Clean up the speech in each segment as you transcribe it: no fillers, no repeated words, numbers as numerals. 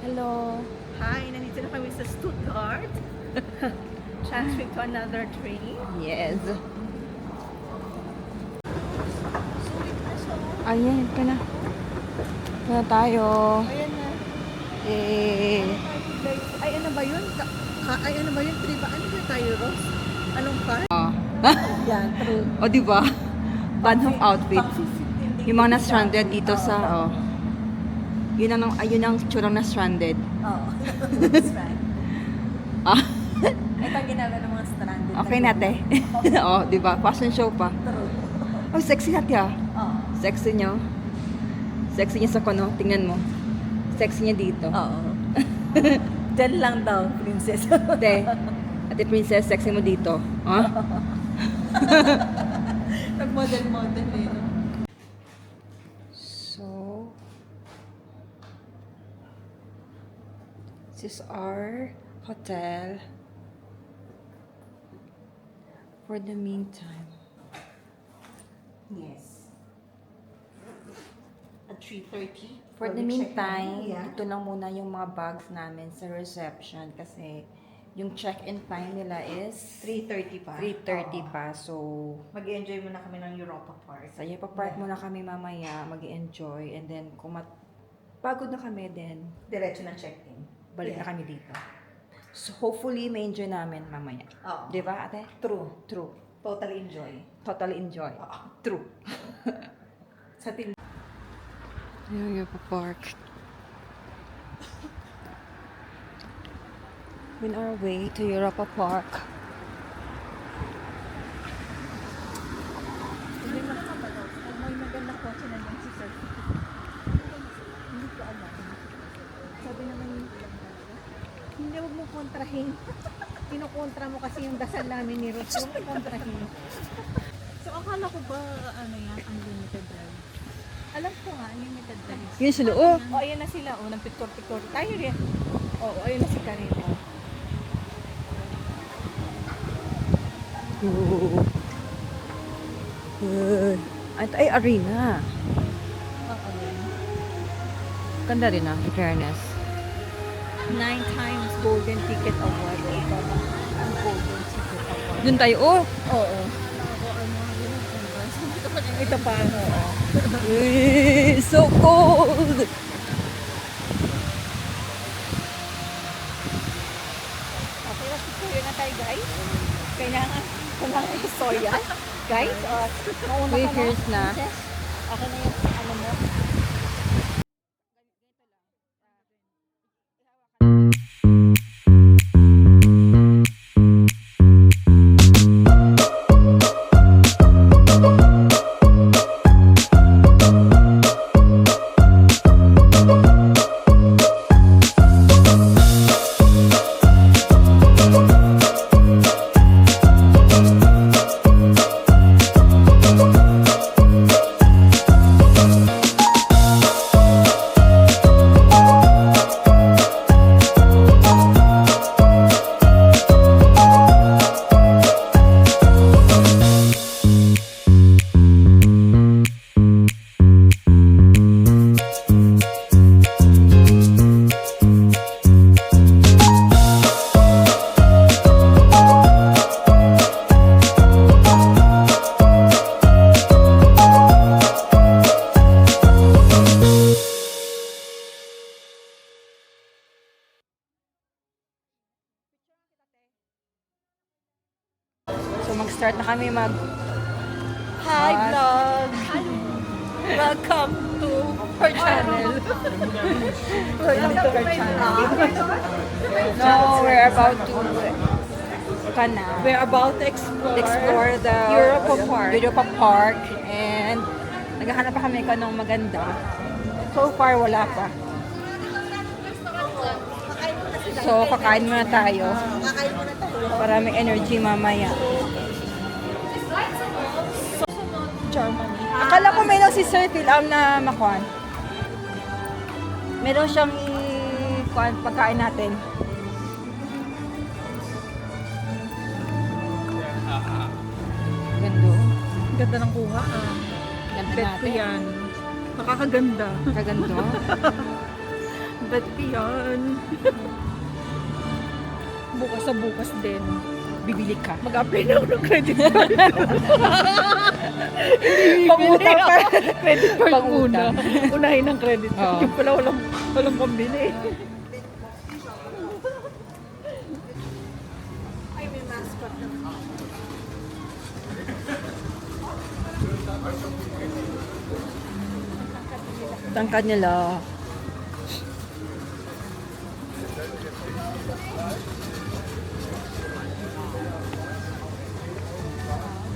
Hello. Hi, nandito na kami sa Stuttgart. Transferring to another train. Yes. Ayan ka na. Kaya tayo. Ayan na. Eh. Ay, ano ba yun? Ay, ano ba yun? Triba? Ano ba tayo, Rose? Anong car? Yan, true. O, di ba? Banhong outfit. Pag-15 Yung mga na-stranded dito sa, yun ang tsurang na-stranded. Oo. That's right. Ah, Ito ang ginagawa ng mga stranded. okay nate. Oo, di ba? Fashion show pa. True. Oh, sexy natin ah. Oo. Sexy nyo. Sexy niya sa kono. Tingnan mo. Sexy niya dito. Oo. Diyan lang daw, princess. Ate princess, sexy mo dito. Huh? Nag-model-model eh. No? So, this is our hotel for the meantime. Yes. At 3:30. For the meantime, ito lang muna yung mga bags namin sa reception kasi yung check-in time nila is 3:30 pa. 3:30 pa. So, Mag-enjoy muna kami ng Europa Park. so pa-park muna kami mamaya, mag-enjoy, and then kung pagod na kami, then Diretso na check-in. balik na kami dito. So, hopefully, may enjoy namin mamaya. Oo. Di ba, ate? True. True. Totally enjoy. Totally enjoy. Oo. True. Sa team. Ayun yung pa-park. On our way to Europa Park. Hindi mo nakapanood. May magandang kotse na yan si Sir. Hindi ko alam. Sabi naman yung hindi, huwag mo kontrahin. Kinukontra mo kasi yung dasal namin ni Ruth. Huwag mo kontrahin. So, akala ko ba, ano yan, unlimited ride? Alam ko nga, unlimited ride. Yun sila. Oh! O, ayan na sila. O, nagpicture-picture. Tayo rin. Oo, ayun na si Karin. Ay, arena. Oo. Ganda rin ah, in fairness. 9 times golden ticket award. Ito na. Ang golden ticket award. Dun tayo, oh! Oo. Ito pa, oo. So cold! Okay, picture na tayo, guys. Kailangan istorya. Guys, mauna Wait, ka na. here's na. Princess. Okay na yung ano mo. So, mag-start na kami Hi, vlog! Welcome to her channel. Welcome to her channel. No, we're about to We're about to explore the Europa Park. Europa Park, and naghahanap pa kami kung anong maganda. So far, wala pa. So, kakain muna tayo. Kakain muna tayo. Para may energy mamaya. Germany. Akala ko mayroon si Sir Phil na makuhan. Meron siyang i-kuhan pagkain natin. Gando. Ganda ng kuha. Ganda Bet ko natin. yan. Nakakaganda. Kagando. Ba't yan? Bukas sa bukas din. Bibili ka. Mag-apply na ako ng credit card. Pangutang pa. Credit card Pangutang. muna. Unahin ng credit card. Oo. Yung pala walang pambili. Ay, may mascot na. Tangkad nila.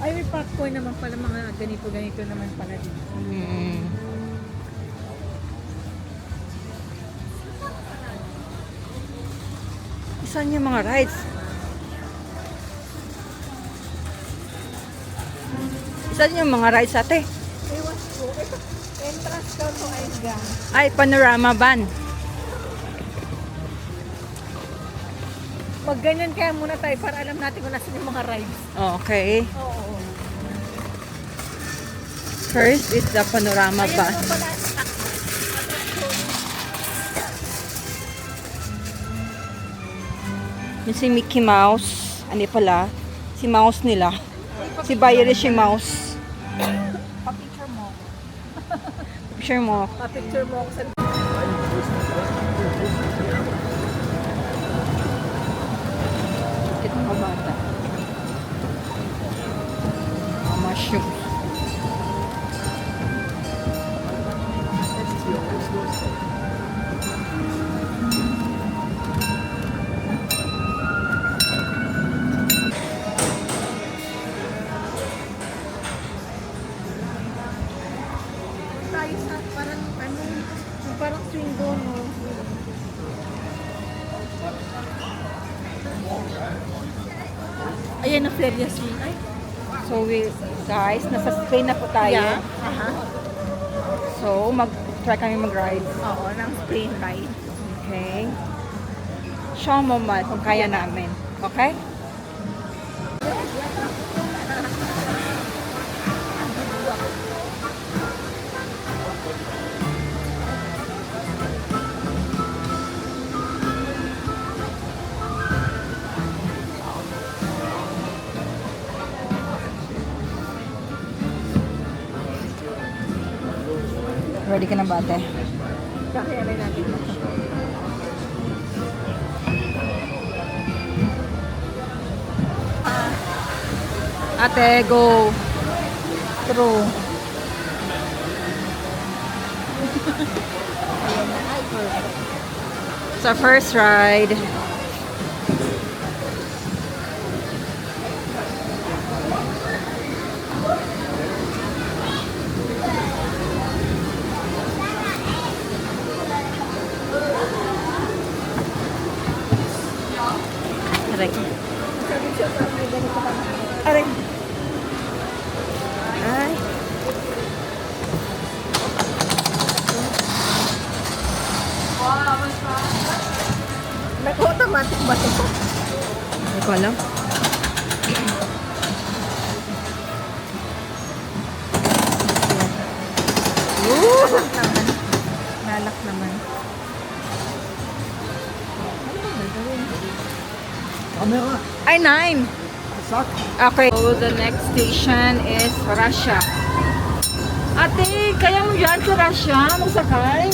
Ay, may popcorn naman pala, mga ganito naman pala dito. Mm. Saan yung mga rides? Saan yung mga rides ate? Ewan ko. Entrance daw to Aizga. Ay, panorama van. Mag-ganyan kaya muna tayo para alam natin kung nasan yung mga rides. Okay. Oo. First is the panorama Ayan van. naman pala. Yung si Mickey Mouse. Ano pala? Si Mouse nila. Si Irish Mouse. Pa-picture mo. Picture mo. Pa-picture mo ako sa... Ito mga bata. Mga mushroom. Tayo sa parang ano, yung parang swing doon, no? Ayan na Feria Swing. Ay, So guys, nasa Spain na po tayo. yeah. Aha. So mag-try kami mag-ride. Oo, ng Spain ride. Okay. Show mo man kung kaya namin. Okay? Ready ka na ba, ate? Kaya rin natin. Ate, go. True. It's our first ride. Aray. Sabi siya, parang may ganito ka na. Aray. Ay. Nag-automatic ba ito? Hindi ko alam. Nalak naman. Nalak naman. Ay, 9. Okay. So, the next station is Russia. Ate, kaya mo dyan sa Russia? Magsakay?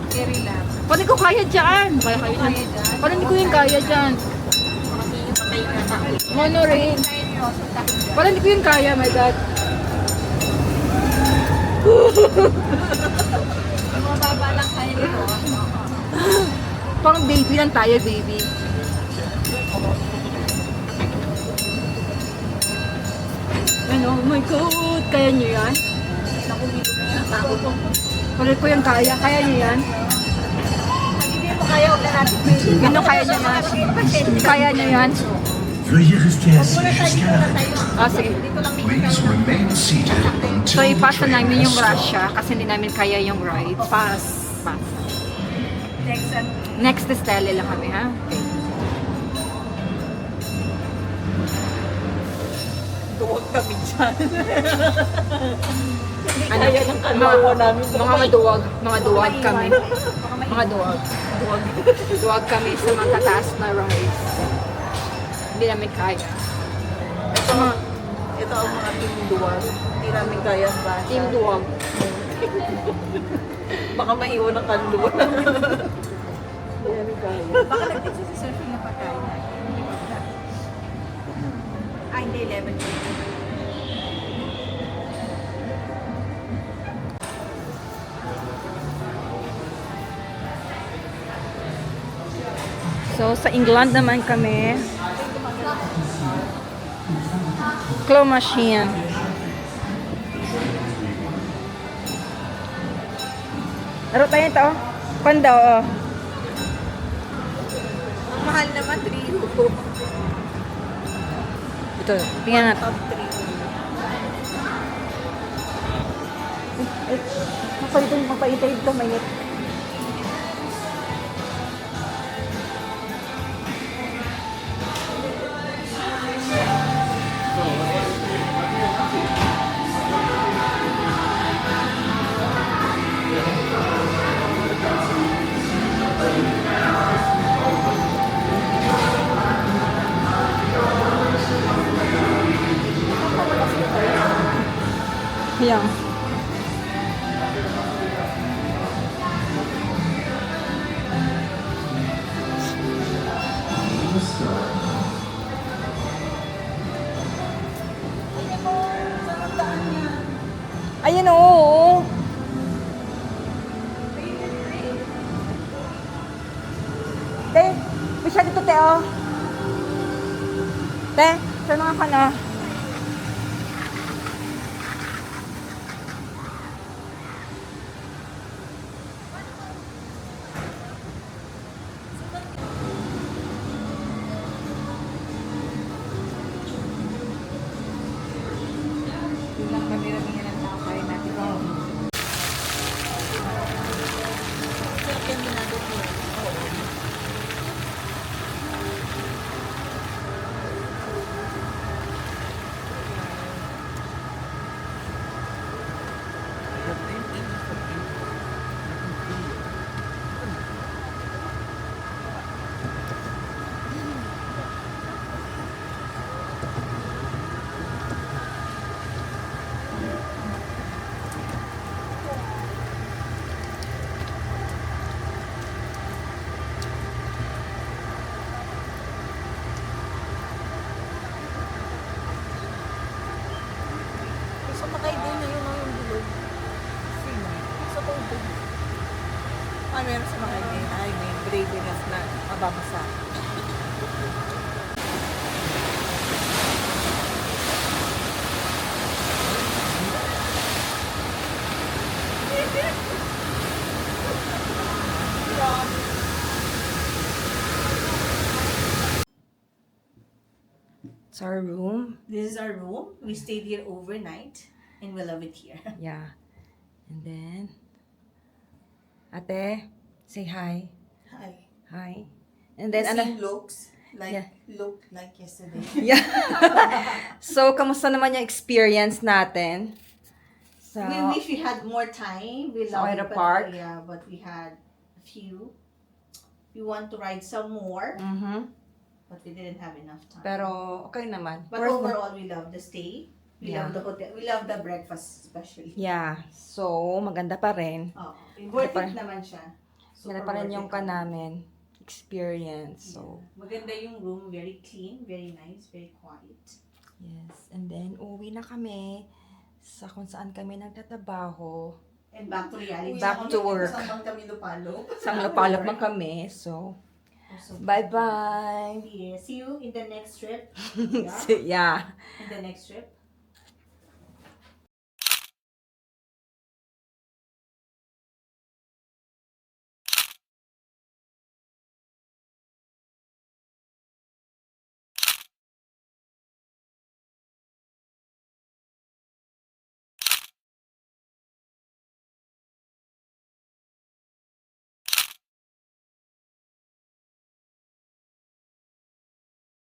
Carry lang. Paano ko kaya dyan? Kaya kayo dyan? Paano hindi ko yung kaya dyan? Monorail. Paano hindi ko yung kaya, my God? Mababa lang kaya nito. Parang baby lang tayo, baby. Ano, oh my God, kaya nyo yan? Naku, dito na yan. Takot ko. Paano ko yung kaya? Kaya nyo yan? Hindi mo kaya, huwag na natin may... Gano'n kaya nyo yan? Kaya nyo yan? Veuillez rester assis jusqu'à l'arrêt. Ah, sige. Please remain seated So, until ipasa the train namin yung has stopped. Russia kasi hindi namin kaya yung ride. Pass. Pass. Next, Next is Tele lang kami, ha? Okay. duwag kami dyan. Hindi Ano? kaya ng kalawa namin. Mga maduwag kami. Mga duwag. Duwag kami sa matataas na rice. Hindi namin kaya. Ito ang mga team duwag. Hindi namin kaya ang basa. Team duwag. Baka maiwan ang kanluwa. Hindi namin kaya. Baka nag-text si Sir Phil na pagkain na. Hindi pa ba? Hindi, 11. So, sa England naman kami. Claw machine. Laro tayo ito. Panda, oh. Ang mahal naman, 3 euro. Ito, tingnan natin. Top 3. Mapalito yung papaintay dito, mainit. Yan. Ayan oo. Te, bisa dito te oh. Te, saan nga ka na? Bilang kami rin yan ang tao kaya natin. Sir, kaya ginagawa ko. Gusto makay din na yun ang bilog. Sino? Sa tubig. Meron sa makay din. Ay, may brave enough na mababasa. It's our room. This is our room. We stayed here overnight and we love it here. Yeah. And then, ate, say hi. Hi. Hi. And then, ano? looks like Yeah. looked like yesterday. Yeah. So, kamusta naman yung experience natin? So, We wish we had more time. We Sa love Oira it, Park. Yeah, but we had a few. We want to ride some more, but we didn't have enough time. Pero, okay naman. but Worth- overall, we love the stay. We Yeah. love the hotel. We love the breakfast especially. Yeah. So, maganda pa rin. Oh, worth pa- it naman siya. Maganda pa rin yung namin experience. So, Maganda yung room. Very clean, very nice, very quiet. yes. And then, uwi na kami sa kung saan kami nagtatrabaho. And back to reality. Back to work. Saan bang kami lupalo? Sang lapalap man kami. So, bye-bye. Yeah, see you in the next trip. Yeah. In the next trip.